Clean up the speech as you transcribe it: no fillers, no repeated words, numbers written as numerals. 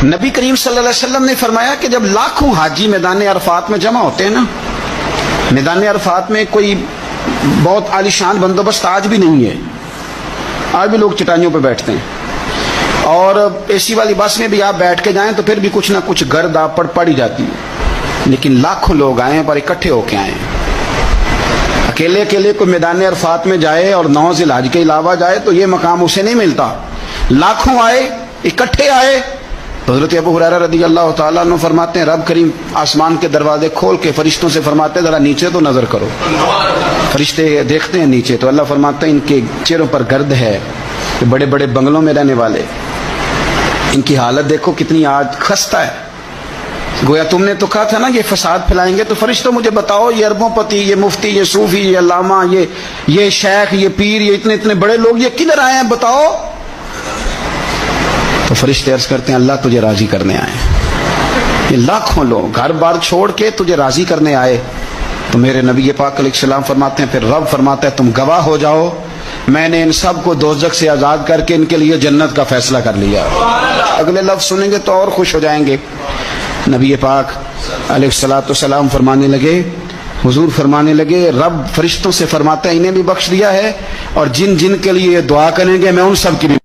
نبی کریم صلی اللہ علیہ وسلم نے فرمایا کہ جب لاکھوں حاجی میدان عرفات میں جمع ہوتے ہیں نا، میدان عرفات میں کوئی بہت عالیشان بندوبست آج بھی نہیں ہے، آج بھی لوگ چٹائیوں پہ بیٹھتے ہیں، اور اے سی والی بس میں بھی آپ بیٹھ کے جائیں تو پھر بھی کچھ نہ کچھ گرد آپ پر پڑ ہی جاتی ہے، لیکن لاکھوں لوگ آئیں پر اکٹھے ہو کے آئیں۔ اکیلے اکیلے کوئی میدان عرفات میں جائے اور 9 ذی الحج کے علاوہ جائے تو یہ مقام اسے نہیں ملتا، لاکھوں آئے، اکٹھے آئے تو حضرت ابو ہریرہ رضی اللہ تعالیٰ عنہ فرماتے ہیں رب کریم آسمان کے دروازے کھول کے فرشتوں سے فرماتے ہیں ذرا نیچے تو نظر کرو۔ فرشتے دیکھتے ہیں نیچے تو اللہ فرماتے ہیں ان کے چہروں پر گرد ہے، بڑے بڑے بنگلوں میں رہنے والے، ان کی حالت دیکھو کتنی آج خستہ ہے، گویا تم نے تو کہا تھا نا یہ فساد پھیلائیں گے، تو فرشتوں مجھے بتاؤ یہ اربوں پتی، یہ مفتی، یہ صوفی، یہ علامہ، یہ شیخ، یہ پیر، یہ اتنے اتنے بڑے لوگ یہ کدھر آئے ہیں بتاؤ؟ تو فرشتے عرض کرتے ہیں اللہ تجھے راضی کرنے آئے ہیں، یہ لاکھوں لوگ گھر بار چھوڑ کے تجھے راضی کرنے آئے۔ تو میرے نبی پاک علیہ السلام فرماتے ہیں پھر رب فرماتا ہے تم گواہ ہو جاؤ میں نے ان سب کو دوزخ سے آزاد کر کے ان کے لیے جنت کا فیصلہ کر لیا۔ اگلے لفظ سنیں گے تو اور خوش ہو جائیں گے۔ نبی پاک علیہ السلام فرمانے لگے، حضور فرمانے لگے رب فرشتوں سے فرماتا ہے انہیں بھی بخش دیا ہے، اور جن جن کے لیے دعا کریں گے میں ان سب کی بھی